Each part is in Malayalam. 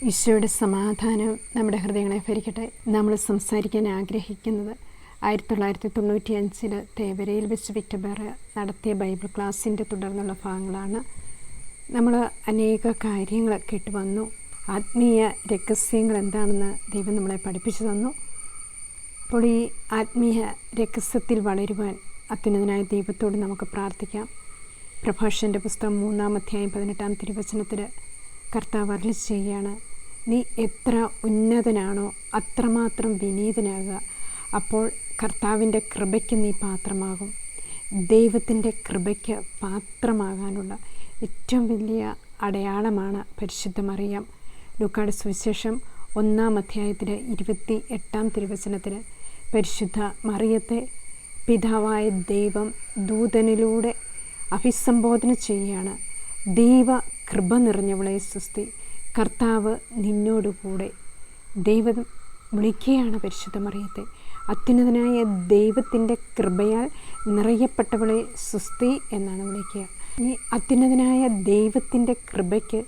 ഈശോയുടെ സമാധാനം നമ്മുടെ ഹൃദയങ്ങളെ ഭരിക്കട്ടെ. നമ്മൾ സംസാരിക്കാൻ ആഗ്രഹിക്കുന്നത് 1995 തേവരയിൽ വെച്ച് വിക്ടബർ നടത്തിയ ബൈബിൾ ക്ലാസ്സിൻ്റെ തുടർന്നുള്ള ഭാഗങ്ങളാണ്. നമ്മൾ അനേക കാര്യങ്ങൾ കേട്ട് വന്നു. ആത്മീയ രഹസ്യങ്ങൾ എന്താണെന്ന് ദൈവം നമ്മളെ പഠിപ്പിച്ചു തന്നു. അപ്പോൾ ഈ ആത്മീയ രഹസ്യത്തിൽ വളരുവാൻ അത്യുന്നതനായ ദൈവത്തോട് നമുക്ക് പ്രാർത്ഥിക്കാം. പ്രഭാഷകൻ്റെ പുസ്തകം 3-ാം അധ്യായം 18-ാം തിരുവചനത്തിൽ കർത്താവ് അരുളി ചെയ്യുകയാണ്, നീ എത്ര ഉന്നതനാണോ അത്രമാത്രം വിനീതനാകുക, അപ്പോൾ കർത്താവിൻ്റെ കൃപയ്ക്ക് നീ പാത്രമാകും. ദൈവത്തിൻ്റെ കൃപയ്ക്ക് പാത്രമാകാനുള്ള ഏറ്റവും വലിയ അടയാളമാണ് പരിശുദ്ധ മറിയം. ലൂക്കായുടെ സുവിശേഷം 1-ാം അധ്യായത്തിൽ 28-ാം തിരുവചനത്തിൽ പരിശുദ്ധ മറിയത്തെ പിതാവായ ദൈവം ദൂതനിലൂടെ അഭിസംബോധന ചെയ്യുകയാണ്. ദൈവ കൃപ നിറഞ്ഞവളെ സ്വസ്തി, കർത്താവ് നിന്നോടുകൂടെ. ദൈവം വിളിക്കുകയാണ് പരിശുദ്ധ മറിയത്തെ, അത്യുന്നതനായ ദൈവത്തിൻ്റെ കൃപയാൽ നിറയപ്പെട്ടവളെ സ്വസ്തി എന്നാണ് വിളിക്കുക. ഈ അത്യുന്നതനായ ദൈവത്തിൻ്റെ കൃപയ്ക്ക്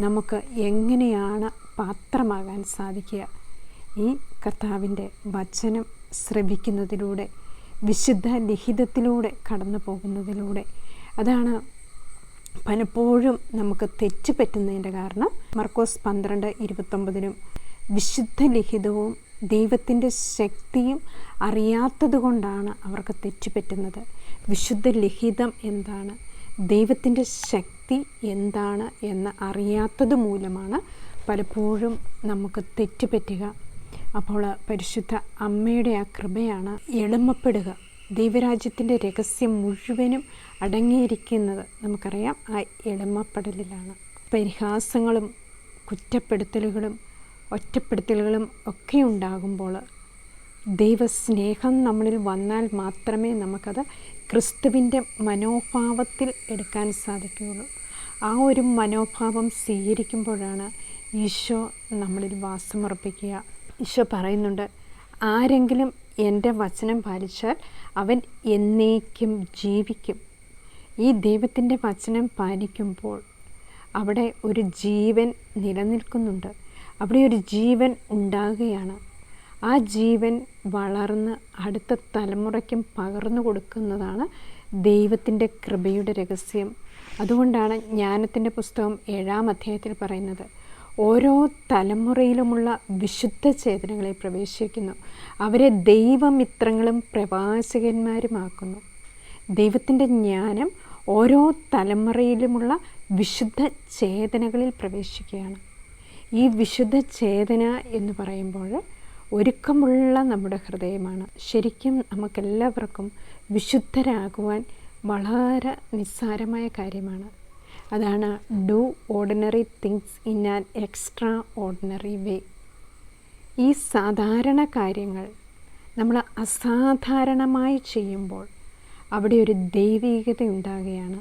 നമുക്ക് എങ്ങനെയാണ് പാത്രമാകാൻ സാധിക്കുക? ഈ കർത്താവിൻ്റെ വചനം ശ്രവിക്കുന്നതിലൂടെ, വിശുദ്ധ ലിഖിതത്തിലൂടെ കടന്നു പോകുന്നതിലൂടെ. അതാണ് പലപ്പോഴും നമുക്ക് തെറ്റുപറ്റുന്നതിൻ്റെ കാരണം. മർക്കോസ് 12:29 വിശുദ്ധ ലിഖിതവും ദൈവത്തിൻ്റെ ശക്തിയും അറിയാത്തത് കൊണ്ടാണ് അവർക്ക് തെറ്റുപറ്റുന്നത്. വിശുദ്ധ ലിഖിതം എന്താണ്, ദൈവത്തിൻ്റെ ശക്തി എന്താണ് എന്ന് അറിയാത്തത് മൂലമാണ് പലപ്പോഴും നമുക്ക് തെറ്റുപറ്റുക. അപ്പോൾ പരിശുദ്ധ അമ്മയുടെ ആ കൃപയാണ് എളിമപ്പെടുക. ദൈവരാജ്യത്തിൻ്റെ രഹസ്യം മുഴുവനും അടങ്ങിയിരിക്കുന്നത് നമുക്കറിയാം ആ എളിമപ്പെടലിലാണ്. പരിഹാസങ്ങളും കുറ്റപ്പെടുത്തലുകളും ഒറ്റപ്പെടുത്തലുകളും ഒക്കെ ഉണ്ടാകുമ്പോൾ ദൈവസ്നേഹം നമ്മളിൽ വന്നാൽ മാത്രമേ നമുക്കത് ക്രിസ്തുവിൻ്റെ മനോഭാവത്തിൽ എടുക്കാൻ സാധിക്കുകയുള്ളൂ. ആ ഒരു മനോഭാവം സ്വീകരിക്കുമ്പോഴാണ് ഈശോ നമ്മളിൽ വാസമുറപ്പിക്കുക. ഈശോ പറയുന്നുണ്ട്, ആരെങ്കിലും എൻ്റെ വചനം പാലിച്ചാൽ അവൻ എന്നേക്കും ജീവിക്കും. ഈ ദൈവത്തിൻ്റെ വചനം പാലിക്കുമ്പോൾ അവിടെ ഒരു ജീവൻ നിലനിൽക്കുന്നുണ്ട്, അവിടെ ഒരു ജീവൻ ഉണ്ടാകുകയാണ്. ആ ജീവൻ വളർന്ന് അടുത്ത തലമുറയ്ക്കും പകർന്നു കൊടുക്കുന്നതാണ് ദൈവത്തിൻ്റെ കൃപയുടെ രഹസ്യം. അതുകൊണ്ടാണ് ജ്ഞാനത്തിൻ്റെ പുസ്തകം 7-ാം അധ്യായത്തിൽ പറയുന്നത്, ഓരോ തലമുറയിലുമുള്ള വിശുദ്ധ ചേതനകളെ പ്രവേശിക്കുന്നു, അവരെ ദൈവമിത്രങ്ങളും പ്രവാചകന്മാരുമാക്കുന്നു. ദൈവത്തിൻ്റെ ജ്ഞാനം ഓരോ തലമുറയിലുമുള്ള വിശുദ്ധ ചേതനകളിൽ പ്രവേശിക്കുകയാണ്. ഈ വിശുദ്ധ ചേതന എന്ന് പറയുമ്പോൾ ഒരുക്കമുള്ള നമ്മുടെ ഹൃദയമാണ്. ശരിക്കും നമുക്കെല്ലാവർക്കും വിശുദ്ധരാകുവാൻ വളരെ നിസ്സാരമായ കാര്യമാണ്. അതാണ് do ordinary things in an extraordinary way. ഈ സാധാരണ കാര്യങ്ങൾ നമ്മൾ അസാധാരണമായി ചെയ്യുമ്പോൾ അവിടെ ഒരു ദൈവികത ഉണ്ടാകുകയാണ്.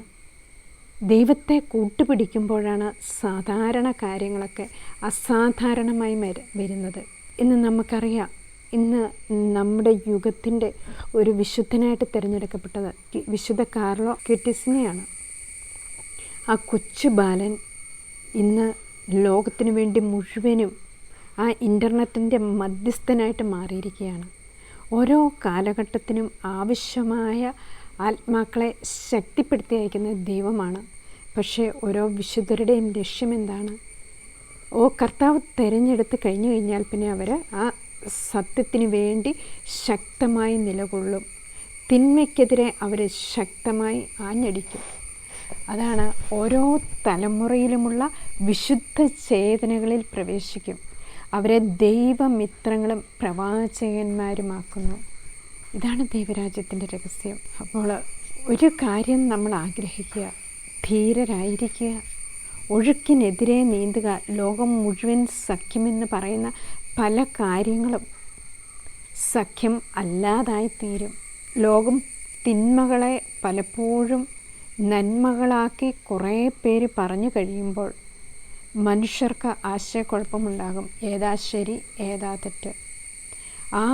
ദൈവത്തെ കൂട്ടുപിടിക്കുമ്പോഴാണ് സാധാരണ കാര്യങ്ങളൊക്കെ അസാധാരണമായി വരുന്നത്. ഇന്ന് നമുക്കറിയാം, ഇന്ന് നമ്മുടെ യുഗത്തിൻ്റെ ഒരു വിശുദ്ധനായിട്ട് തിരഞ്ഞെടുക്കപ്പെട്ടത് വിശുദ്ധ കാർലോ ക്യൂറ്റിസിനെയാണ്. ആ കൊച്ചു ബാലൻ ഇന്ന് ലോകത്തിനു വേണ്ടി മുഴുവനും ആ ഇൻ്റർനെറ്റിൻ്റെ മധ്യസ്ഥനായിട്ട് മാറിയിരിക്കുകയാണ്. ഓരോ കാലഘട്ടത്തിനും ആവശ്യമായ ആത്മാക്കളെ ശക്തിപ്പെടുത്തി അയക്കുന്ന ദൈവമാണ്. പക്ഷേ ഓരോ വിശുദ്ധരുടെയും ലക്ഷ്യം എന്താണ്? കർത്താവ് തിരഞ്ഞെടുത്ത് കഴിഞ്ഞു കഴിഞ്ഞാൽ പിന്നെ അവർ ആ സത്യത്തിന് വേണ്ടി ശക്തമായി നിലകൊള്ളും. തിന്മയ്ക്കെതിരെ അവർ ശക്തമായി ആഞ്ഞടിക്കും. അതാണ് ഓരോ തലമുറയിലുമുള്ള വിശുദ്ധ ചേതനകളിൽ പ്രവേശിക്കും. അവരെ ദൈവമിത്രങ്ങളും പ്രവാചകന്മാരുമാക്കുന്നു. ഇതാണ് ദൈവരാജ്യത്തിൻ്റെ രഹസ്യം. അപ്പോൾ ഒരു കാര്യം നമ്മൾ ആഗ്രഹിക്കുക, ധീരരായിരിക്കുക, ഒഴുക്കിനെതിരെ നീന്തുക. ലോകം മുഴുവൻ സഖ്യമെന്ന് പറയുന്ന പല കാര്യങ്ങളും സഖ്യം അല്ലാതായിത്തീരും. ലോകം തിന്മകളെ പലപ്പോഴും നന്മകളാക്കി കുറേ പേര് പറഞ്ഞു കഴിയുമ്പോൾ മനുഷ്യർക്ക് ആശയക്കുഴപ്പമുണ്ടാകും. ഏതാ ശരി, ഏതാ തെറ്റ്? ആ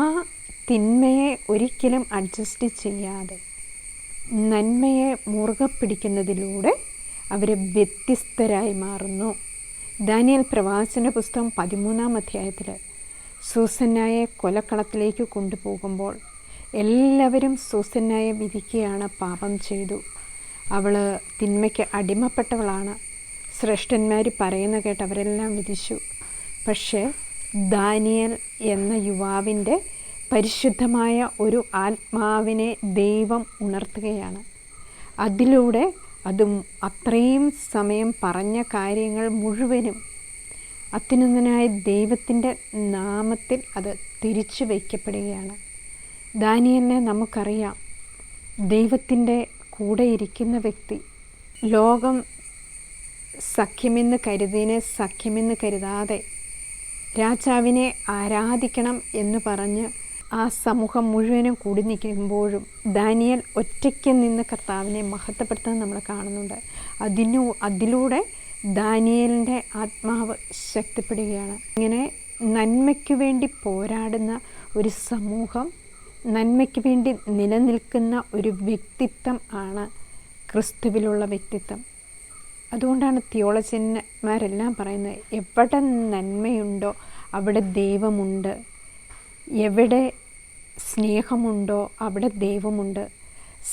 തിന്മയെ ഒരിക്കലും അഡ്ജസ്റ്റ് ചെയ്യാതെ നന്മയെ മുറുകെ പിടിക്കുന്നതിലൂടെ അവർ വ്യത്യസ്തരായി മാറുന്നു. ദാനിയേൽ പ്രവാചകന്റെ പുസ്തകം 13-ാം അധ്യായത്തിൽ സൂസന്നായെ കൊലക്കളത്തിലേക്ക് കൊണ്ടുപോകുമ്പോൾ എല്ലാവരും സൂസന്നായെ വിധിക്കുകയാണ്. പാപം ചെയ്തു, അവൾ തിന്മയ്ക്ക് അടിമപ്പെട്ടവളാണ്, ശ്രേഷ്ഠന്മാർ പറയുന്ന കേട്ട് അവരെല്ലാം വിധിച്ചു. പക്ഷേ ദാനിയേൽ എന്ന യുവാവിൻ്റെ പരിശുദ്ധമായ ഒരു ആത്മാവിനെ ദൈവം ഉണർത്തുകയാണ്. അതിലൂടെ അതും അത്രയും സമയം പറഞ്ഞ കാര്യങ്ങൾ മുഴുവനും അത്യുന്നതനായ ദൈവത്തിൻ്റെ നാമത്തിൽ അത് തിരിച്ചു വയ്ക്കപ്പെടുകയാണ്. ദാനിയേലിനെ നമുക്കറിയാം, ദൈവത്തിൻ്റെ കൂടെ ഇരിക്കുന്ന വ്യക്തി. ലോകം സഖ്യമെന്ന് കരുതിനെ സഖ്യമെന്ന് കരുതാതെ രാജാവിനെ ആരാധിക്കണം എന്ന് പറഞ്ഞ് ആ സമൂഹം മുഴുവനും കൂടി നിൽക്കുമ്പോഴും ദാനിയേൽ ഒറ്റയ്ക്ക് നിന്ന് കർത്താവിനെ മഹത്വപ്പെടുത്തുന്നത് നമ്മൾ കാണുന്നുണ്ട്. അതിലൂടെ ദാനിയേലിൻ്റെ ആത്മാവ് ശക്തിപ്പെടുകയാണ്. ഇങ്ങനെ നന്മയ്ക്ക് വേണ്ടി പോരാടുന്ന ഒരു സമൂഹം, നന്മയ്ക്ക് വേണ്ടി നിലനിൽക്കുന്ന ഒരു വ്യക്തിത്വം ആണ് ക്രിസ്തുവിലുള്ള വ്യക്തിത്വം. അതുകൊണ്ടാണ് തിയോളജിന്മാരെല്ലാം പറയുന്നത്, എവിടെ നന്മയുണ്ടോ അവിടെ ദൈവമുണ്ട്, എവിടെ സ്നേഹമുണ്ടോ അവിടെ ദൈവമുണ്ട്.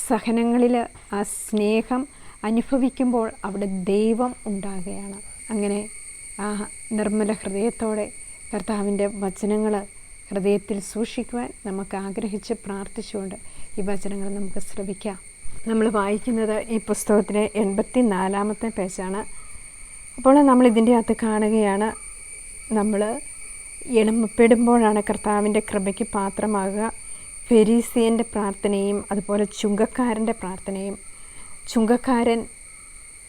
സഹനങ്ങളിൽ ആ സ്നേഹം അനുഭവിക്കുമ്പോൾ അവിടെ ദൈവം ഉണ്ടാകുകയാണ്. അങ്ങനെ ആ നിർമ്മല ഹൃദയത്തോടെ കർത്താവിൻ്റെ വചനങ്ങൾ ഹൃദയത്തിൽ സൂക്ഷിക്കുവാൻ നമുക്ക് ആഗ്രഹിച്ച് പ്രാർത്ഥിച്ചുകൊണ്ട് ഈ വചനങ്ങൾ നമുക്ക് ശ്രവിക്കാം. നമ്മൾ വായിക്കുന്നത് ഈ പുസ്തകത്തിലെ 84-ാമത്തെ പേജാണ്. അപ്പോൾ നമ്മൾ ഇതിൻ്റെ അകത്ത് കാണുകയാണ്, നമ്മൾ എളിമപ്പെടുമ്പോഴാണ് കർത്താവിൻ്റെ കൃപയ്ക്ക് പാത്രമാകുക. ഫെരീസിയൻ്റെ പ്രാർത്ഥനയും അതുപോലെ ചുങ്കക്കാരൻ്റെ പ്രാർത്ഥനയും. ചുങ്കക്കാരൻ,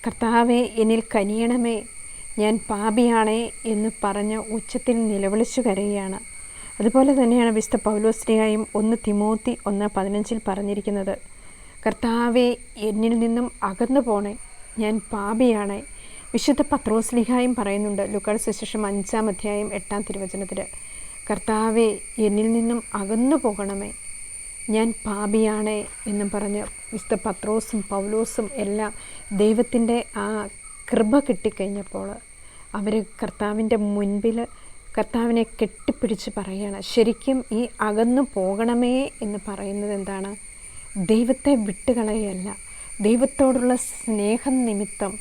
കർത്താവേ എന്നിൽ കനിയണമേ, ഞാൻ പാപിയാണേ എന്ന് പറഞ്ഞ് ഉച്ചത്തിൽ നിലവിളിച്ചു കരയുകയാണ്. അതുപോലെ തന്നെയാണ് വിശുദ്ധ പൗലോസ്ലീഹായും 1 തിമോത്തി 1:15 പറഞ്ഞിരിക്കുന്നത്, കർത്താവേ എന്നിൽ നിന്നും അകന്നു പോണേ, ഞാൻ പാപിയാണേ. വിശുദ്ധ പത്രോസ്ലീഹായും പറയുന്നുണ്ട്, ലൂക്കായുടെ സുവിശേഷം 5-ാം അധ്യായം 8-ാം തിരുവചനത്തിൽ, കർത്താവേ എന്നിൽ നിന്നും അകന്നു പോകണമേ, ഞാൻ പാപിയാണേ എന്നും പറഞ്ഞ് വിശുദ്ധ പത്രോസും പൗലോസും എല്ലാം ദൈവത്തിൻ്റെ ആ കൃപ കിട്ടിക്കഴിഞ്ഞപ്പോൾ അവർ കർത്താവിൻ്റെ മുൻപിൽ കർത്താവിനെ കെട്ടിപ്പിടിച്ച് പറയുകയാണ്. ശരിക്കും ഈ അകന്നു പോകണമേ എന്ന് പറയുന്നത് എന്താണ്? ദൈവത്തെ വിട്ടുകളയല്ല, ദൈവത്തോടുള്ള സ്നേഹം നിമിത്തം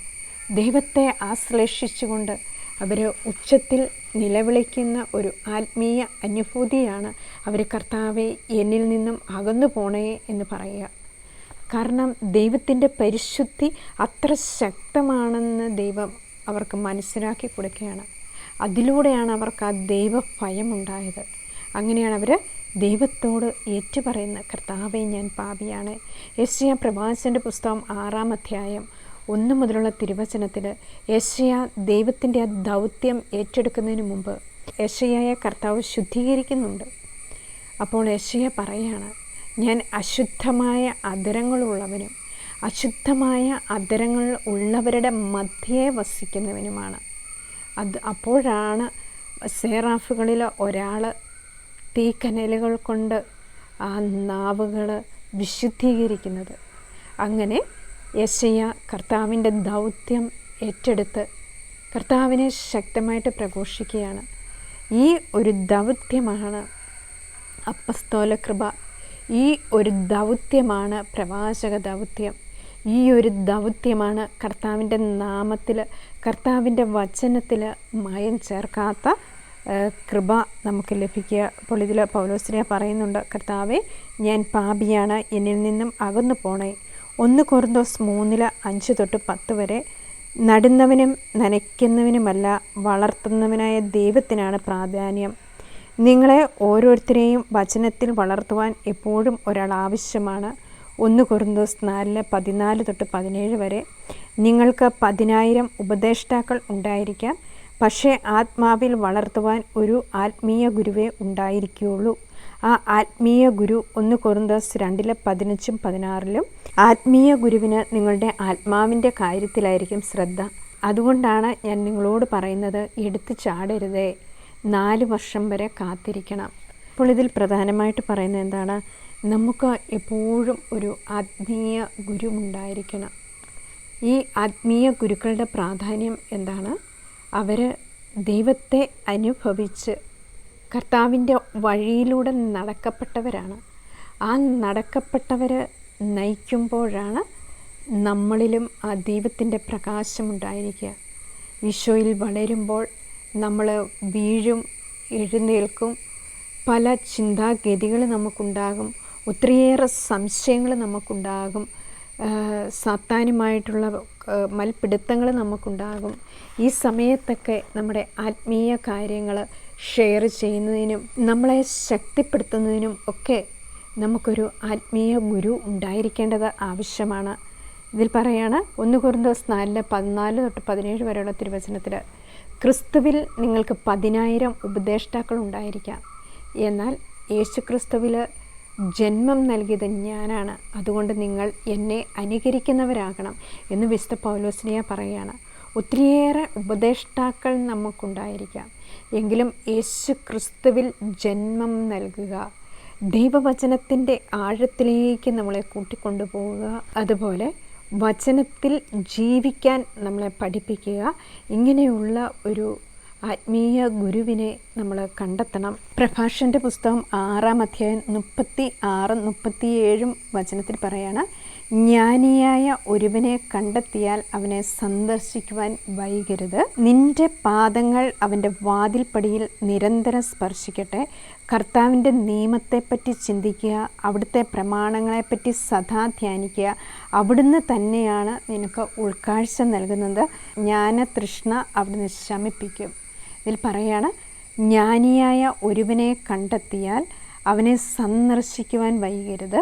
ദൈവത്തെ ആശ്ലേഷിച്ചുകൊണ്ട് അവർ ഉച്ചത്തിൽ നിലവിളിക്കുന്ന ഒരു ആത്മീയ അനുഭൂതിയാണ് അവർ കർത്താവെ എന്നിൽ നിന്നും അകന്നു പോണേ എന്ന് പറയുക. കാരണം ദൈവത്തിൻ്റെ പരിശുദ്ധി അത്ര ശക്തമാണെന്ന് ദൈവം അവർക്ക് മനസ്സിലാക്കി കൊടുക്കുകയാണ്. അതിലൂടെയാണ് അവർക്ക് ആ ദൈവഭയമുണ്ടായത്. അങ്ങനെയാണ് അവർ ദൈവത്തോട് ഏറ്റുപറയുന്ന, കർത്താവെ ഞാൻ പാപിയാണ്. യെശയ്യാ പ്രവാചകൻ്റെ പുസ്തകം 6-ാം അധ്യായം 1 മുതലുള്ള തിരുവചനത്തിൽ യെശയ്യാ ദൈവത്തിൻ്റെ ആ ദൗത്യം ഏറ്റെടുക്കുന്നതിന് മുമ്പ് യെശയ്യായെ കർത്താവ് ശുദ്ധീകരിക്കുന്നുണ്ട്. അപ്പോൾ യെശയ്യാ പറയാണ്, ഞാൻ അശുദ്ധമായ അധരങ്ങളുള്ളവനും അശുദ്ധമായ അധരങ്ങൾ ഉള്ളവരുടെ മധ്യേ വസിക്കുന്നവനുമാണ്. അപ്പോഴാണ് സേറാഫുകളിൽ ഒരാൾ തീക്കനലുകൾ കൊണ്ട് ആ നാവുകൾ വിശുദ്ധീകരിക്കുന്നത്. അങ്ങനെ യെശയ്യാ കർത്താവിൻ്റെ ദൗത്യം ഏറ്റെടുത്ത് കർത്താവിനെ ശക്തമായിട്ട് പ്രഘോഷിക്കുകയാണ്. ഈ ഒരു ദൗത്യമാണ് അപ്പസ്തോല കൃപ, ഈ ഒരു ദൗത്യമാണ് പ്രവാചക ദൗത്യം, ഈ ഒരു ദൗത്യമാണ് കർത്താവിൻ്റെ നാമത്തിൽ കർത്താവിൻ്റെ വചനത്തിൽ മായം ചേർക്കാത്ത കൃപ നമുക്ക് ലഭിക്കുക. അപ്പോൾ ഇതിൽ പൗലോസ്ലീഹ പറയുന്നുണ്ട്, കർത്താവെ ഞാൻ പാപിയാണ്, എന്നിൽ നിന്നും അകന്നു പോണേ. 1 കൊരിന്തോസ് 3:5-10 വരെ, നടുന്നവനും നനയ്ക്കുന്നവനുമല്ല വളർത്തുന്നവനായ ദൈവത്തിനാണ് പ്രാധാന്യം. നിങ്ങളെ ഓരോരുത്തരെയും വചനത്തിൽ വളർത്തുവാൻ എപ്പോഴും ഒരാൾ ആവശ്യമാണ്. 1 കൊരിന്തോസ് 4:14-17 വരെ, നിങ്ങൾക്ക് 10,000 ഉപദേഷ്ടാക്കൾ ഉണ്ടായിരിക്കാം, പക്ഷേ ആത്മാവിൽ വളർത്തുവാൻ ഒരു ആത്മീയ ഗുരുവേ ഉണ്ടായിരിക്കുകയുള്ളൂ. ആ ആത്മീയ ഗുരു 1 കൊരിന്തോസ് 2:15-16 ആത്മീയ ഗുരുവിന് നിങ്ങളുടെ ആത്മാവിൻ്റെ കാര്യത്തിലായിരിക്കും ശ്രദ്ധ. അതുകൊണ്ടാണ് ഞാൻ നിങ്ങളോട് പറയുന്നത്, എടുത്തു ചാടരുതേ, 4 വർഷം വരെ കാത്തിരിക്കണം. അപ്പോൾ ഇതിൽ പ്രധാനമായിട്ട് പറയുന്നത് എന്താണ്? നമുക്ക് എപ്പോഴും ഒരു ആത്മീയ ഗുരു ഉണ്ടായിരിക്കണം. ഈ ആത്മീയ ഗുരുക്കളുടെ പ്രാധാന്യം എന്താണ്? അവർ ദൈവത്തെ അനുഭവിച്ച് കർത്താവിൻ്റെ വഴിയിലൂടെ നടക്കപ്പെട്ടവരാണ്. ആ നടക്കപ്പെട്ടവർ നയിക്കുമ്പോഴാണ് നമ്മളിലും ആ ദൈവത്തിൻ്റെ പ്രകാശമുണ്ടായിരിക്കുക. ഈശോയിൽ വളരുമ്പോൾ നമ്മൾ വീഴും, എഴുന്നേൽക്കും, പല ചിന്താഗതികൾ നമുക്കുണ്ടാകും, ഒത്തിരിയേറെ സംശയങ്ങൾ നമുക്കുണ്ടാകും, സാത്താനുമായിട്ടുള്ള മൽപിടുത്തങ്ങൾ നമുക്കുണ്ടാകും. ഈ സമയത്തൊക്കെ നമ്മുടെ ആത്മീയ കാര്യങ്ങൾ ഷെയർ ചെയ്യുന്നതിനും നമ്മളെ ശക്തിപ്പെടുത്തുന്നതിനും ഒക്കെ നമുക്കൊരു ആത്മീയ ഗുരു ഉണ്ടായിരിക്കേണ്ടത് ആവശ്യമാണ്. ഇതിൽ പറയാണ് 1 കൊരിന്തോസ് 4:14-17 വരെയുള്ള തിരുവചനത്തിൽ, ക്രിസ്തുവിൽ നിങ്ങൾക്ക് 10,000 ഉപദേഷ്ടാക്കൾ ഉണ്ടായിരിക്കാം, എന്നാൽ യേശുക്രിസ്തുവിൽ ജന്മം നൽകിയത് ഞാനാണ്, അതുകൊണ്ട് നിങ്ങൾ എന്നെ അനുകരിക്കുന്നവരാകണം എന്ന് വിശുദ്ധ പൗലോസ്ലീഹ പറയുകയാണ്. ഒത്തിരിയേറെ ഉപദേഷ്ടാക്കൾ നമുക്കുണ്ടായിരിക്കാം, എങ്കിലും യേശുക്രിസ്തുവിൽ ജന്മം നൽകുക, ദൈവവചനത്തിൻ്റെ ആഴത്തിലേക്ക് നമ്മളെ കൂട്ടിക്കൊണ്ടുപോവുക, അതുപോലെ വചനത്തിൽ ജീവിക്കാൻ നമ്മളെ പഠിപ്പിക്കുക. ഇങ്ങനെയുള്ള ഒരു ആത്മീയ ഗുരുവിനെ നമ്മൾ കണ്ടെത്തണം. പ്രഭാഷൻ്റെ പുസ്തകം 6-ാം അധ്യായം 36-37 വചനത്തിൽ പറയാണ്, ജ്ഞാനിയായ ഒരുവനെ കണ്ടെത്തിയാൽ അവനെ സന്ദർശിക്കുവാൻ വൈകരുത്. നിന്റെ പാദങ്ങൾ അവൻ്റെ വാതിൽപ്പടിയിൽ നിരന്തരം സ്പർശിക്കട്ടെ. കർത്താവിൻ്റെ നിയമത്തെപ്പറ്റി ചിന്തിക്കുക, അവിടുത്തെ പ്രമാണങ്ങളെപ്പറ്റി സദാ ധ്യാനിക്കുക. അവിടുന്ന് തന്നെയാണ് നിനക്ക് ഉൾക്കാഴ്ച നൽകുന്നത്. ജ്ഞാനതൃഷ്ണ അവിടുന്ന് ശമിപ്പിക്കും. ഇതിൽ പറയാണ്, ജ്ഞാനിയായ ഒരുവനെ കണ്ടെത്തിയാൽ അവനെ സന്ദർശിക്കുവാൻ വൈകരുത്.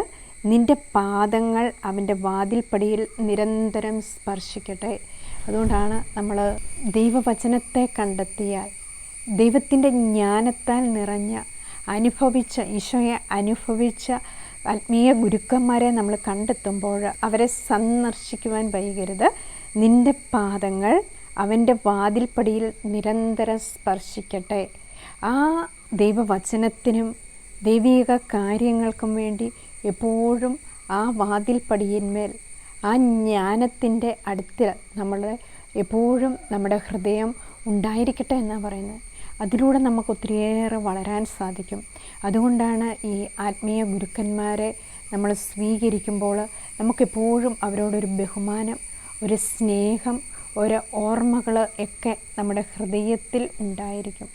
നിന്റെ പാദങ്ങൾ അവൻ്റെ വാതിൽപ്പടിയിൽ നിരന്തരം സ്പർശിക്കട്ടെ. അതുകൊണ്ടാണ് നമ്മൾ ദൈവവചനത്തെ കണ്ടെത്തിയാൽ, ദൈവത്തിൻ്റെ ജ്ഞാനത്താൽ നിറഞ്ഞ അനുഭവിച്ച, ഈശോയെ അനുഭവിച്ച ആത്മീയ ഗുരുക്കന്മാരെ നമ്മൾ കണ്ടെത്തുമ്പോൾ അവരെ സന്ദർശിക്കുവാൻ വൈകരുത്. നിന്റെ പാദങ്ങൾ അവൻ്റെ വാതിൽപ്പടിയിൽ നിരന്തരം സ്പർശിക്കട്ടെ. ആ ദൈവവചനത്തിനും ദൈവിക കാര്യങ്ങൾക്കും വേണ്ടി എപ്പോഴും ആ വാതിൽപ്പടിയിന്മേൽ, ആ ജ്ഞാനത്തിൻ്റെ അടുത്ത് നമ്മൾ എപ്പോഴും നമ്മുടെ ഹൃദയം ഉണ്ടായിരിക്കട്ടെ എന്നാണ് പറയുന്നത്. അതിലൂടെ നമുക്ക് ഒത്തിരിയേറെ വളരാൻ സാധിക്കും. അതുകൊണ്ടാണ് ഈ ആത്മീയ ഗുരുക്കന്മാരെ നമ്മൾ സ്വീകരിക്കുമ്പോൾ നമുക്കെപ്പോഴും അവരോടൊരു ബഹുമാനം, ഒരു സ്നേഹം, ഒരു ഓർമ്മകൾ ഒക്കെ നമ്മുടെ ഹൃദയത്തിൽ ഉണ്ടായിരിക്കും.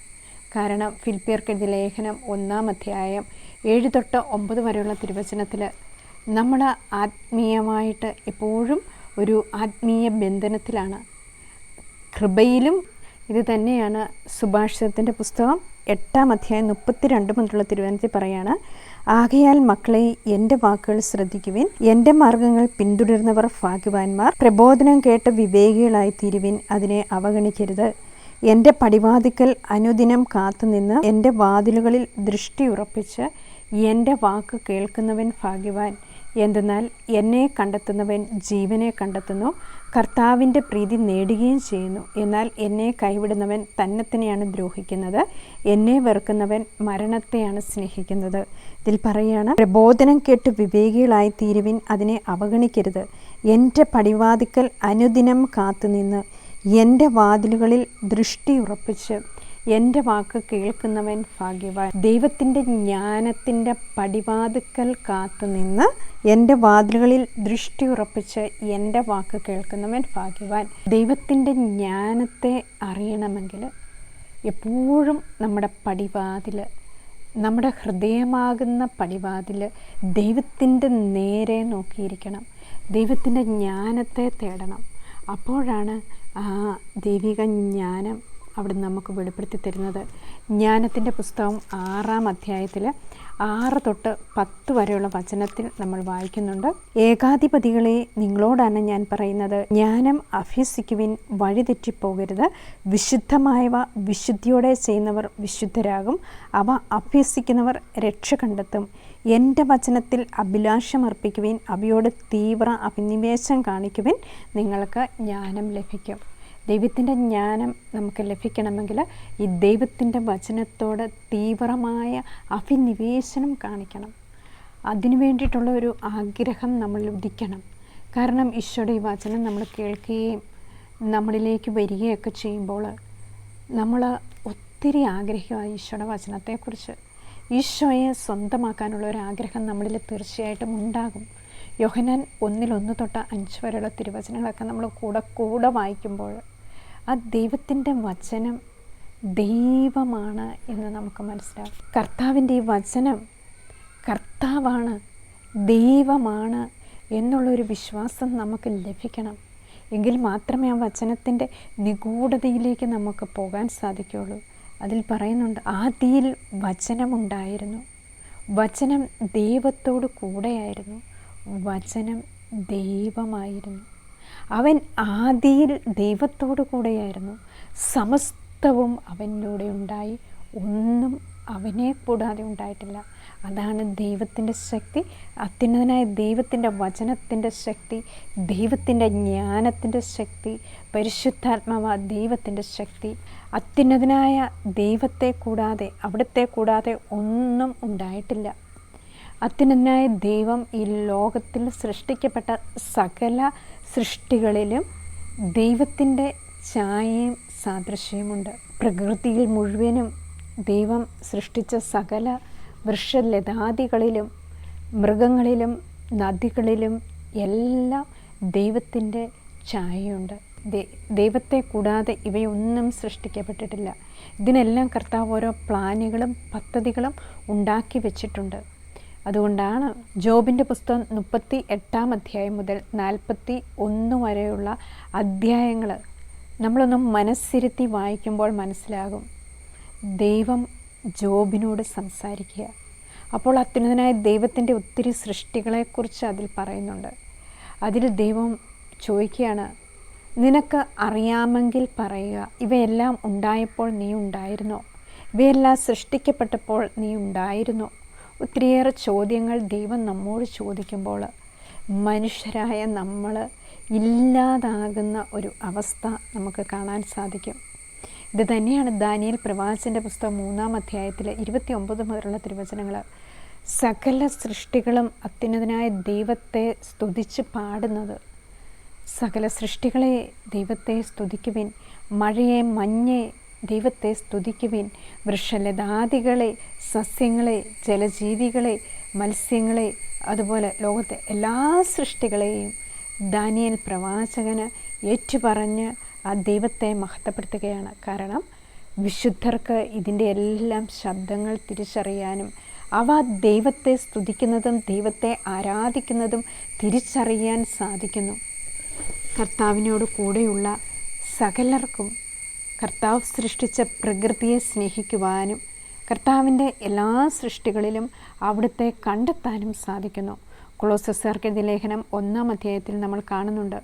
കാരണം ഫിലിപ്പിയർക്കെഴുതിയ ലേഖനം 1-ാം അധ്യായം 7-9 വരെയുള്ള തിരുവചനത്തിൽ നമ്മൾ ആത്മീയമായിട്ട് എപ്പോഴും ഒരു ആത്മീയ ബന്ധനത്തിലാണ്. കൃപയിലും ഇത് തന്നെയാണ്. സുഭാഷിതത്തിൻ്റെ പുസ്തകം 8-ാം അധ്യായം 32 മുതലുള്ള തിരുവചനത്തിൽ പറയാണ്, ആകയാൽ മക്കളെ എൻ്റെ വാക്കുകൾ ശ്രദ്ധിക്കുവിൻ, എൻ്റെ മാർഗങ്ങൾ പിന്തുടരുന്നവർ ഭാഗ്യവാന്മാർ. പ്രബോധനം കേട്ട് വിവേകികളായി തീരുവിൻ, അതിനെ അവഗണിക്കരുത്. എൻ്റെ പടിവാതിക്കൽ അനുദിനം കാത്തുനിന്ന് എൻ്റെ വാതിലുകളിൽ ദൃഷ്ടി ഉറപ്പിച്ച് എൻ്റെ വാക്ക് കേൾക്കുന്നവൻ ഭാഗ്യവാൻ. എന്തെന്നാൽ എന്നെ കണ്ടെത്തുന്നവൻ ജീവനെ കണ്ടെത്തുന്നു, കർത്താവിൻ്റെ പ്രീതി നേടുകയും ചെയ്യുന്നു. എന്നാൽ എന്നെ കൈവിടുന്നവൻ തന്നെത്തന്നെയാണ് ദ്രോഹിക്കുന്നത്, എന്നെ വെറുക്കുന്നവൻ മരണത്തെയാണ് സ്നേഹിക്കുന്നത്. ഇതിൽ പറയുകയാണ്, പ്രബോധനം കേട്ട് വിവേകികളായി തീരുവിൻ, അതിനെ അവഗണിക്കരുത്. എൻ്റെ പടിവാതിക്കൽ അനുദിനം കാത്തുനിന്ന് എൻ്റെ വാതിലുകളിൽ ദൃഷ്ടി ഉറപ്പിച്ച് എൻ്റെ വാക്ക് കേൾക്കുന്നവൻ ഭാഗ്യവാൻ. ദൈവത്തിൻ്റെ ജ്ഞാനത്തിൻ്റെ പടിവാതിക്കൽ കാത്തുനിന്ന് എൻ്റെ വാതിലുകളിൽ ദൃഷ്ടി ഉറപ്പിച്ച് എൻ്റെ വാക്ക് കേൾക്കുന്നവൻ ഭാഗ്യവാൻ. ദൈവത്തിൻ്റെ ജ്ഞാനത്തെ അറിയണമെങ്കിൽ എപ്പോഴും നമ്മുടെ പടിവാതിൽ, നമ്മുടെ ഹൃദയമാകുന്ന പടിവാതിൽ ദൈവത്തിൻ്റെ നേരെ നോക്കിയിരിക്കണം. ദൈവത്തിൻ്റെ ജ്ഞാനത്തെ തേടണം. അപ്പോഴാണ് ആ ദൈവിക ജ്ഞാനം അവിടെ നമുക്ക് വെളിപ്പെടുത്തി തരുന്നത്. ജ്ഞാനത്തിൻ്റെ പുസ്തകം 6-ാം അധ്യായത്തിൽ 6-10 വരെയുള്ള വചനത്തിൽ നമ്മൾ വായിക്കുന്നുണ്ട്. ഏകാധിപതികളെ, നിങ്ങളോടാണ് ഞാൻ പറയുന്നത്, ജ്ഞാനം അഭ്യസിക്കുവിൻ, വഴിതെറ്റിപ്പോകരുത്. വിശുദ്ധമായവ വിശുദ്ധിയോടെ ചെയ്യുന്നവർ വിശുദ്ധരാകും, അവ അഭ്യസിക്കുന്നവർ രക്ഷ കണ്ടെത്തും. എൻ്റെ വചനത്തിൽ അഭിലാഷമർപ്പിക്കുവിൻ, അവയോട് തീവ്ര അഭിനിവേശം കാണിക്കുവിൻ, നിങ്ങൾക്ക് ജ്ഞാനം ലഭിക്കും. ദൈവത്തിൻ്റെ ജ്ഞാനം നമുക്ക് ലഭിക്കണമെങ്കിൽ ഈ ദൈവത്തിൻ്റെ വചനത്തോട് തീവ്രമായ അഭിനിവേശനം കാണിക്കണം. അതിനു വേണ്ടിയിട്ടുള്ള ഒരു ആഗ്രഹം നമ്മൾ ഉദിക്കണം. കാരണം ഈശോയുടെ ഈ വചനം നമ്മൾ കേൾക്കുകയും നമ്മളിലേക്ക് വരികയൊക്കെ ചെയ്യുമ്പോൾ നമ്മൾ ഒത്തിരി ആഗ്രഹിക്കുക ഈശോയുടെ വചനത്തെക്കുറിച്ച്. ഈശോയെ സ്വന്തമാക്കാനുള്ള ഒരു ആഗ്രഹം നമ്മളിൽ തീർച്ചയായിട്ടും ഉണ്ടാകും. യോഹന്നാൻ 1:1-5 വരെയുള്ള തിരുവചനങ്ങളൊക്കെ നമ്മൾ കൂടെ വായിക്കുമ്പോൾ ആ ദൈവത്തിൻ്റെ വചനം ദൈവമാണ് എന്ന് നമുക്ക് മനസ്സിലാകും. കർത്താവിൻ്റെ ഈ വചനം കർത്താവാണ്, ദൈവമാണ് എന്നുള്ളൊരു വിശ്വാസം നമുക്ക് ലഭിക്കണം. എങ്കിൽ മാത്രമേ ആ വചനത്തിൻ്റെ നിഗൂഢതയിലേക്ക് നമുക്ക് പോകാൻ സാധിക്കുകയുള്ളൂ. അതിൽ പറയുന്നുണ്ട്, ആദിയിൽ വചനമുണ്ടായിരുന്നു, വചനം ദൈവത്തോട് കൂടെയായിരുന്നു, വചനം ദൈവമായിരുന്നു. അവൻ ആദിയിൽ ദൈവത്തോടു കൂടെയായിരുന്നു, സമസ്തവും അവനിലൂടെ ഉണ്ടായി, ഒന്നും അവനെ കൂടാതെ ഉണ്ടായിട്ടില്ല. അതാണ് ദൈവത്തിൻ്റെ ശക്തി, അത്യുന്നതനായ ദൈവത്തിൻ്റെ വചനത്തിൻ്റെ ശക്തി, ദൈവത്തിൻ്റെ ജ്ഞാനത്തിൻ്റെ ശക്തി, പരിശുദ്ധാത്മാവ ദൈവത്തിൻ്റെ ശക്തി. അത്യുന്നതനായ ദൈവത്തെ കൂടാതെ, അവിടുത്തെ കൂടാതെ ഒന്നും ഉണ്ടായിട്ടില്ല. അത്യുന്നതനായ ദൈവം ഈ ലോകത്തിൽ സൃഷ്ടിക്കപ്പെട്ട സകല സൃഷ്ടികളിലും ദൈവത്തിൻ്റെ ഛായയും സാദൃശ്യമുണ്ട്. പ്രകൃതിയിൽ മുഴുവനും ദൈവം സൃഷ്ടിച്ച സകല വൃക്ഷലതാദികളിലും മൃഗങ്ങളിലും നദികളിലും എല്ലാം ദൈവത്തിൻ്റെ ഛായയുണ്ട്. ദൈവത്തെ കൂടാതെ ഇവയൊന്നും സൃഷ്ടിക്കപ്പെട്ടിട്ടില്ല. ഇതിനെല്ലാം കർത്താവ് ഓരോ പ്ലാനുകളും പദ്ധതികളും ഉണ്ടാക്കി വെച്ചിട്ടുണ്ട്. അതുകൊണ്ടാണ് ജോബിൻ്റെ പുസ്തകം 38-ാം അധ്യായം മുതൽ 41 വരെയുള്ള അധ്യായങ്ങൾ നമ്മളൊന്ന് മനസ്സിരുത്തി വായിക്കുമ്പോൾ മനസ്സിലാകും. ദൈവം ജോബിനോട് സംസാരിക്കുക. അപ്പോൾ അത്യുന്നതനായ ദൈവത്തിൻ്റെ ഒത്തിരി സൃഷ്ടികളെക്കുറിച്ച് അതിൽ പറയുന്നുണ്ട്. അതിൽ ദൈവം ചോദിക്കുകയാണ്, നിനക്ക് അറിയാമെങ്കിൽ പറയുക, ഇവയെല്ലാം ഉണ്ടായപ്പോൾ നീ ഉണ്ടായിരുന്നോ? ഇവയെല്ലാം സൃഷ്ടിക്കപ്പെട്ടപ്പോൾ നീ ഉണ്ടായിരുന്നോ? ഒത്തിരിയേറെ ചോദ്യങ്ങൾ ദൈവം നമ്മോട് ചോദിക്കുമ്പോൾ മനുഷ്യരായ നമ്മൾ ഇല്ലാതാകുന്ന ഒരു അവസ്ഥ നമുക്ക് കാണാൻ സാധിക്കും. ഇത് തന്നെയാണ് ദാനിയേൽ പ്രവാചകൻ്റെ പുസ്തകം 3-ാം അധ്യായത്തിൽ 29 മുതലുള്ള തിരുവചനങ്ങൾ. സകല സൃഷ്ടികളും അത്യുന്നതനായ ദൈവത്തെ സ്തുതിച്ച് പാടുന്നത്. സകല സൃഷ്ടികളെ ദൈവത്തെ സ്തുതിക്കുവിൻ, മഴയെ മഞ്ഞെ ദൈവത്തെ സ്തുതിക്കുവിൻ, വൃക്ഷലതാദികളെ, സസ്യങ്ങളെ, ജലജീവികളെ, മത്സ്യങ്ങളെ, അതുപോലെ ലോകത്തെ എല്ലാ സൃഷ്ടികളെയും ദാനിയേൽ പ്രവാചകന് ഏറ്റുപറഞ്ഞ് ആ ദൈവത്തെ മഹത്വപ്പെടുത്തുകയാണ്. കാരണം വിശുദ്ധർക്ക് ഇതിൻ്റെ എല്ലാം ശബ്ദങ്ങൾ തിരിച്ചറിയാനും അവ ദൈവത്തെ സ്തുതിക്കുന്നതും ദൈവത്തെ ആരാധിക്കുന്നതും തിരിച്ചറിയാൻ സാധിക്കുന്നു. കർത്താവിനോട് കൂടെയുള്ള സകലർക്കും കർത്താവ് സൃഷ്ടിച്ച പ്രകൃതിയെ സ്നേഹിക്കുവാനും കർത്താവിൻ്റെ എല്ലാ സൃഷ്ടികളിലും അവിടുത്തെ കണ്ടെത്താനും സാധിക്കുന്നു. കൊളോസ്യർക്കെഴുതിയ ലേഖനം 1-ാം അധ്യായത്തിൽ നമ്മൾ കാണുന്നുണ്ട്,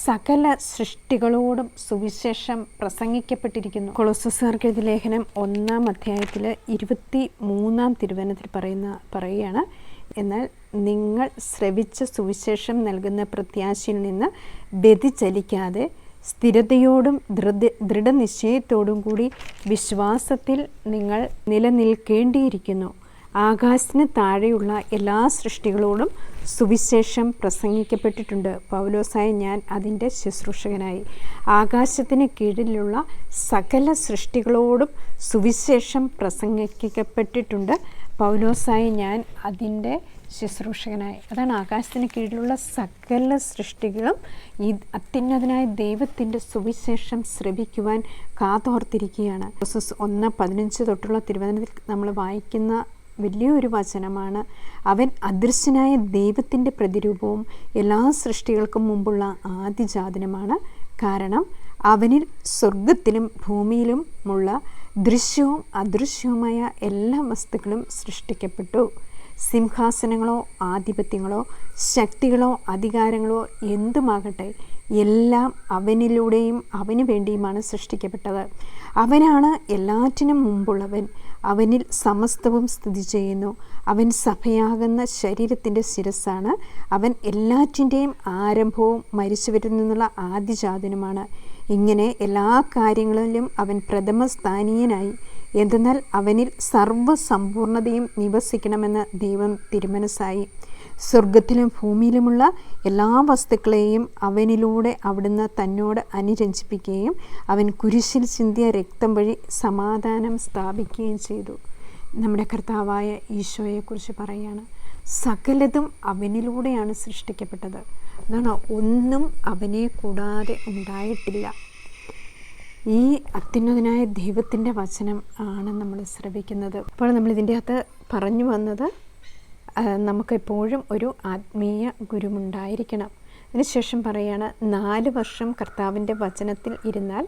സകല സൃഷ്ടികളോടും സുവിശേഷം പ്രസംഗിക്കപ്പെട്ടിരിക്കുന്നു. കൊളോസ്യർക്കെഴുതിയ ലേഖനം 1-ാം അധ്യായത്തിൽ 23-ാം തിരുവചനത്തിൽ പറയുകയാണ്, എന്നാൽ നിങ്ങൾ ശ്രവിച്ച സുവിശേഷം നൽകുന്ന പ്രത്യാശയിൽ നിന്ന് വ്യതിചലിക്കാതെ സ്ഥിരതയോടും ദൃഢനിശ്ചയത്തോടും കൂടി വിശ്വാസത്തിൽ നിങ്ങൾ നിലനിൽക്കേണ്ടിയിരിക്കുന്നു. ആകാശത്തിന് താഴെയുള്ള എല്ലാ സൃഷ്ടികളോടും സുവിശേഷം പ്രസംഗിക്കപ്പെട്ടിട്ടുണ്ട്. പൗലോസായ ഞാൻ അതിൻ്റെ ശുശ്രൂഷകനായി. ആകാശത്തിന് കീഴിലുള്ള സകല സൃഷ്ടികളോടും സുവിശേഷം പ്രസംഗിക്കപ്പെട്ടിട്ടുണ്ട്. പൗലോസായ ഞാൻ അതിൻ്റെ ശുശ്രൂഷകനായി. അതാണ് ആകാശത്തിന് കീഴിലുള്ള സകല സൃഷ്ടികളും ഈ അത്യുന്നതനായ ദൈവത്തിൻ്റെ സുവിശേഷം ശ്രവിക്കുവാൻ കാതോർത്തിരിക്കുകയാണ്. 1:15 തൊട്ടുള്ള തിരുവചനത്തിൽ നമ്മൾ വായിക്കുന്ന വലിയൊരു വചനമാണ്, അവൻ അദൃശ്യനായ ദൈവത്തിൻ്റെ പ്രതിരൂപവും എല്ലാ സൃഷ്ടികൾക്കും മുമ്പുള്ള ആദിജാതനുമാണ്. കാരണം അവനിൽ സ്വർഗത്തിലും ഭൂമിയിലുമുള്ള ദൃശ്യവും അദൃശ്യവുമായ എല്ലാ വസ്തുക്കളും സൃഷ്ടിക്കപ്പെട്ടു. സിംഹാസനങ്ങളോ ആധിപത്യങ്ങളോ ശക്തികളോ അധികാരങ്ങളോ എന്തുമാകട്ടെ, എല്ലാം അവനിലൂടെയും അവന് വേണ്ടിയുമാണ് സൃഷ്ടിക്കപ്പെട്ടത്. അവനാണ് എല്ലാറ്റിനും മുമ്പുള്ളവൻ. അവനിൽ സമസ്തവും സ്ഥിതി ചെയ്യുന്നു. അവൻ സഭയാകുന്ന ശരീരത്തിൻ്റെ ശിരസ്സാണ്. അവൻ എല്ലാറ്റിൻ്റെയും ആരംഭവും മരിച്ചവരിൽ നിന്നുള്ള ആദിജാതനുമാണ്. ഇങ്ങനെ എല്ലാ കാര്യങ്ങളിലും അവൻ പ്രഥമസ്ഥാനീയനായി. എന്തെന്നാൽ അവനിൽ സർവ്വസമ്പൂർണതയും നിവസിക്കണമെന്ന് ദൈവം തിരുമനസ്സായി. സ്വർഗത്തിലും ഭൂമിയിലുമുള്ള എല്ലാ വസ്തുക്കളെയും അവനിലൂടെ അവിടുന്ന് തന്നോട് അനുരഞ്ജിപ്പിക്കുകയും അവൻ കുരിശിൽ ചിന്തിയ രക്തം വഴി സമാധാനം സ്ഥാപിക്കുകയും ചെയ്തു. നമ്മുടെ കർത്താവായ ഈശോയെക്കുറിച്ച് പറയുകയാണ്, സകലതും അവനിലൂടെയാണ് സൃഷ്ടിക്കപ്പെട്ടത്. അതാണ്, ഒന്നും അവനെ കൂടാതെ ഉണ്ടായിട്ടില്ല. ഈ അത്യുന്നതനായ ദൈവത്തിൻ്റെ വചനം ആണ് നമ്മൾ ശ്രവിക്കുന്നത്. അപ്പോൾ നമ്മളിതിൻ്റെ അകത്ത് പറഞ്ഞു വന്നത്, നമുക്കെപ്പോഴും ഒരു ആത്മീയ ഗുരുവുണ്ടായിരിക്കണം. അതിനുശേഷം പറയുകയാണ്, 4 വർഷം കർത്താവിൻ്റെ വചനത്തിൽ ഇരുന്നാൽ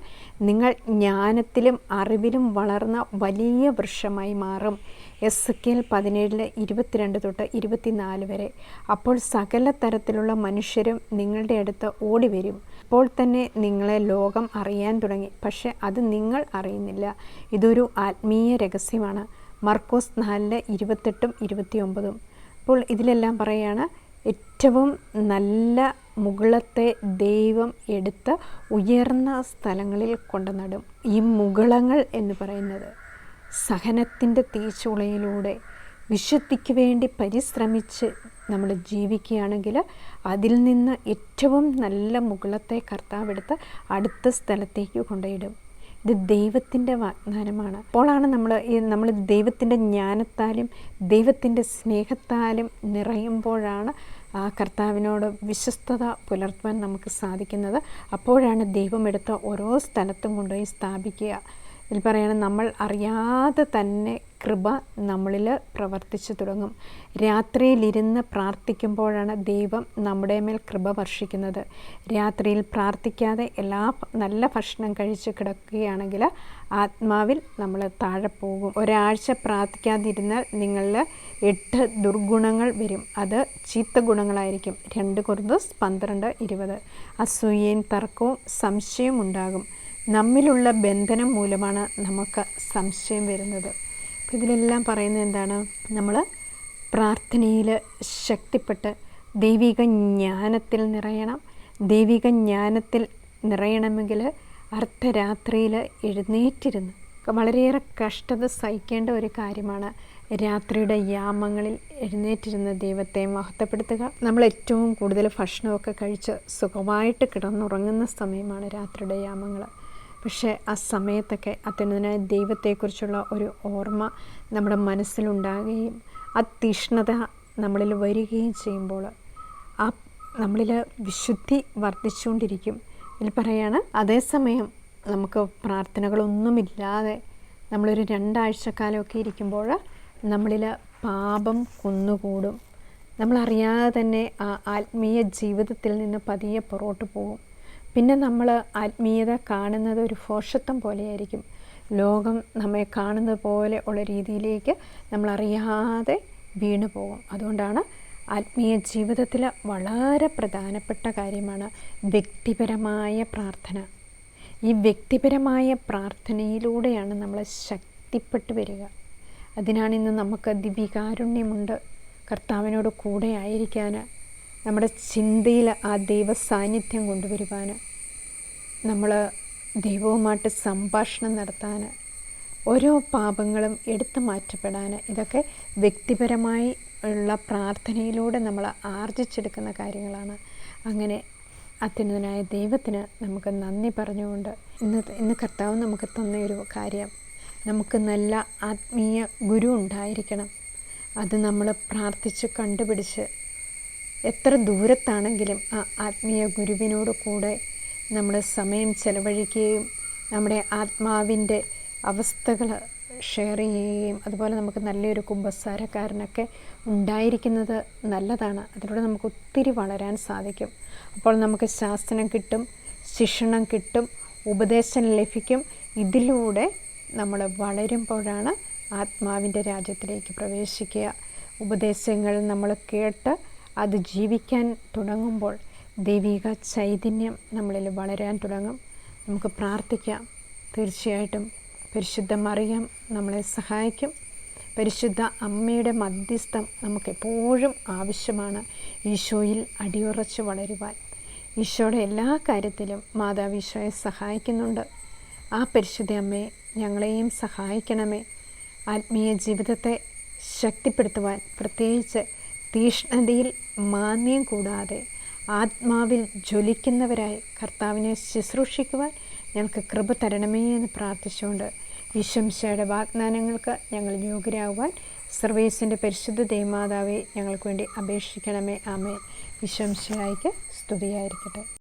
നിങ്ങൾ ജ്ഞാനത്തിലും അറിവിലും വളർന്ന വലിയ വൃക്ഷമായി മാറും. എസെക്കിയേൽ 17:22 തൊട്ട് 24 വരെ. അപ്പോൾ സകല തരത്തിലുള്ള മനുഷ്യരും നിങ്ങളുടെ അടുത്ത് ഓടി വരും. അപ്പോൾ തന്നെ നിങ്ങളെ ലോകം അറിയാൻ തുടങ്ങി, പക്ഷെ അത് നിങ്ങൾ അറിയുന്നില്ല. ഇതൊരു ആത്മീയ രഹസ്യമാണ്. മർക്കോസ് 4:28-29. അപ്പോൾ ഇതിലെല്ലാം പറയുകയാണ്, ഏറ്റവും നല്ല മുകുളത്തെ ദൈവം എടുത്ത് ഉയർന്ന സ്ഥലങ്ങളിൽ കൊണ്ടു നടും. ഈ മുകുളങ്ങൾ എന്ന് പറയുന്നത് സഹനത്തിൻ്റെ തീച്ചുളയിലൂടെ വിശുദ്ധിക്ക് വേണ്ടി പരിശ്രമിച്ച് നമ്മൾ ജീവിക്കുകയാണെങ്കിൽ അതിൽ നിന്ന് ഏറ്റവും നല്ല മുകുളത്തെ കർത്താവെടുത്ത് അടുത്ത സ്ഥലത്തേക്ക് കൊണ്ടുപോയിടും. ഇത് ദൈവത്തിൻ്റെ വാഗ്ദാനമാണ്. അപ്പോഴാണ് നമ്മൾ ദൈവത്തിൻ്റെ ജ്ഞാനത്താലും ദൈവത്തിൻ്റെ സ്നേഹത്താലും നിറയുമ്പോഴാണ് ആ കർത്താവിനോട് വിശ്വസ്തത പുലർത്താൻ നമുക്ക് സാധിക്കുന്നത്. അപ്പോഴാണ് ദൈവം എടുത്ത് ഓരോ സ്ഥലത്തും കൊണ്ടുപോയി സ്ഥാപിക്കുക. ഇതിൽ പറയുകയാണ്, നമ്മൾ അറിയാതെ തന്നെ കൃപ നമ്മളിൽ പ്രവർത്തിച്ചു തുടങ്ങും. രാത്രിയിലിരുന്ന് പ്രാർത്ഥിക്കുമ്പോഴാണ് ദൈവം നമ്മുടെ മേൽ കൃപ വർഷിക്കുന്നത്. രാത്രിയിൽ പ്രാർത്ഥിക്കാതെ നല്ല ഭക്ഷണം കഴിച്ച് കിടക്കുകയാണെങ്കിൽ ആത്മാവിൽ നമ്മൾ താഴെ പോകും. ഒരാഴ്ച പ്രാർത്ഥിക്കാതിരുന്നാൽ നിങ്ങളിൽ 8 ദുർഗുണങ്ങൾ വരും. അത് ചീത്ത ഗുണങ്ങളായിരിക്കും. 2 കൊരിന്ത്യർ 12:20. അസൂയയും തർക്കവും സംശയവും ഉണ്ടാകും. നമ്മിലുള്ള ബന്ധനം മൂലമാണ് നമുക്ക് സംശയം വരുന്നത്. അപ്പോൾ ഇതിലെല്ലാം പറയുന്നത് എന്താണ്? നമ്മൾ പ്രാർത്ഥനയിൽ ശക്തിപ്പെട്ട് ദൈവിക ജ്ഞാനത്തിൽ നിറയണം. ദൈവിക ജ്ഞാനത്തിൽ നിറയണമെങ്കിൽ അർദ്ധരാത്രിയിൽ എഴുന്നേറ്റിരുന്ന് വളരെയേറെ കഷ്ടത സഹിക്കേണ്ട ഒരു കാര്യമാണ്. രാത്രിയുടെ യാമങ്ങളിൽ എഴുന്നേറ്റിരുന്ന് ദൈവത്തെ മഹത്വപ്പെടുത്തുക. നമ്മൾ ഏറ്റവും കൂടുതൽ ഭക്ഷണമൊക്കെ കഴിച്ച് സുഖമായിട്ട് കിടന്നുറങ്ങുന്ന സമയമാണ് രാത്രിയുടെ യാമങ്ങൾ. പക്ഷേ ആ സമയത്തൊക്കെ അത്യുന്നതനായ ദൈവത്തെക്കുറിച്ചുള്ള ഒരു ഓർമ്മ നമ്മുടെ മനസ്സിലുണ്ടാകുകയും ആ തീഷ്ണത നമ്മളിൽ വരികയും ചെയ്യുമ്പോൾ നമ്മളിൽ വിശുദ്ധി വർദ്ധിച്ചുകൊണ്ടിരിക്കും. ഇതിൽ പറയാണ്, അതേസമയം നമുക്ക് പ്രാർത്ഥനകളൊന്നുമില്ലാതെ നമ്മളൊരു 2 ആഴ്ചക്കാലമൊക്കെ ഇരിക്കുമ്പോൾ നമ്മളിൽ പാപം കുന്നുകൂടും. നമ്മളറിയാതെ തന്നെ ആ ആത്മീയ ജീവിതത്തിൽ നിന്ന് പതിയെ പുറകോട്ട് പോകും. പിന്നെ നമ്മൾ ആത്മീയത കാണുന്നത് ഒരു ഭോഷത്വം പോലെയായിരിക്കും. ലോകം നമ്മെ കാണുന്നത് പോലെ ഉള്ള രീതിയിലേക്ക് നമ്മളറിയാതെ വീണു പോകും. അതുകൊണ്ടാണ് ആത്മീയ ജീവിതത്തിൽ വളരെ പ്രധാനപ്പെട്ട കാര്യമാണ് വ്യക്തിപരമായ പ്രാർത്ഥന. ഈ വ്യക്തിപരമായ പ്രാർത്ഥനയിലൂടെയാണ് നമ്മൾ ശക്തിപ്പെട്ട് വരിക. അതിനാണ് ഇന്ന് നമുക്ക് ദിവ്യകാരുണ്യമുണ്ട്. കർത്താവിനോട് കൂടെ ആയിരിക്കാൻ, നമ്മുടെ ചിന്തയിൽ ആ ദൈവ സാന്നിധ്യം കൊണ്ടുവരുവാൻ, നമ്മൾ ദൈവവുമായിട്ട് സംഭാഷണം നടത്താൻ, ഓരോ പാപങ്ങളും എടുത്തു മാറ്റപ്പെടാൻ, ഇതൊക്കെ വ്യക്തിപരമായി ഉള്ള പ്രാർത്ഥനയിലൂടെ നമ്മൾ ആർജിച്ചെടുക്കുന്ന കാര്യങ്ങളാണ്. അങ്ങനെ അത്യുന്നതനായ ദൈവത്തിന് നമുക്ക് നന്ദി പറഞ്ഞുകൊണ്ട് ഇന്ന് കർത്താവ് നമുക്ക് തന്ന ഒരു കാര്യം, നമുക്ക് നല്ല ആത്മീയ ഗുരു ഉണ്ടായിരിക്കണം. അത് നമ്മൾ പ്രാർത്ഥിച്ച് കണ്ടുപിടിച്ച് എത്ര ദൂരത്താണെങ്കിലും ആ ആത്മീയ ഗുരുവിനോട് കൂടെ നമ്മൾ സമയം ചെലവഴിക്കുകയും നമ്മുടെ ആത്മാവിൻ്റെ അവസ്ഥകൾ ഷെയർ ചെയ്യുകയും, അതുപോലെ നമുക്ക് നല്ലൊരു കുമ്പസാരക്കാരനൊക്കെ ഉണ്ടായിരിക്കുന്നത് നല്ലതാണ്. അതിലൂടെ നമുക്ക് ഒത്തിരി വളരാൻ സാധിക്കും. അപ്പോൾ നമുക്ക് ശാസനം കിട്ടും, ശിക്ഷണം കിട്ടും, ഉപദേശം ലഭിക്കും. ഇതിലൂടെ നമ്മൾ വളരുമ്പോഴാണ് ആത്മാവിൻ്റെ രാജ്യത്തിലേക്ക് പ്രവേശിക്കുക. ഉപദേശങ്ങൾ നമ്മൾ കേട്ട് അത് ജീവിക്കാൻ തുടങ്ങുമ്പോൾ ദൈവിക ചൈതന്യം നമ്മളിൽ വളരാൻ തുടങ്ങും. നമുക്ക് പ്രാർത്ഥിക്കാം. തീർച്ചയായിട്ടും പരിശുദ്ധ മറിയം നമ്മളെ സഹായിക്കും. പരിശുദ്ധ അമ്മയുടെ മധ്യസ്ഥം നമുക്കെപ്പോഴും ആവശ്യമാണ് ഈശോയിൽ അടിയുറച്ച് വളരുവാൻ. ഈശോയുടെ എല്ലാ കാര്യത്തിലും മാതാവ് ഈശോയെ സഹായിക്കുന്നുണ്ട്. ആ പരിശുദ്ധ അമ്മയെ ഞങ്ങളെയും സഹായിക്കണമേ. ആത്മീയ ജീവിതത്തെ ശക്തിപ്പെടുത്തുവാൻ, പ്രത്യേകിച്ച് തീഷ്ണതയിൽ മാന്യം കൂടാതെ ആത്മാവിൽ ജ്വലിക്കുന്നവരായി കർത്താവിനെ ശുശ്രൂഷിക്കുവാൻ ഞങ്ങൾക്ക് കൃപ തരണമേ എന്ന് പ്രാർത്ഥിച്ചുകൊണ്ട് ഈശോമിശിഹായുടെ വാഗ്ദാനങ്ങൾക്ക് ഞങ്ങൾ യോഗ്യരാകുവാൻ സർവേശ്വരൻ്റെ പരിശുദ്ധ ദേവമാതാവെ ഞങ്ങൾക്ക് വേണ്ടി അപേക്ഷിക്കണമേ. ആമേൻ. ഈശോമിശിഹായ്ക്ക് സ്തുതിയായിരിക്കട്ടെ.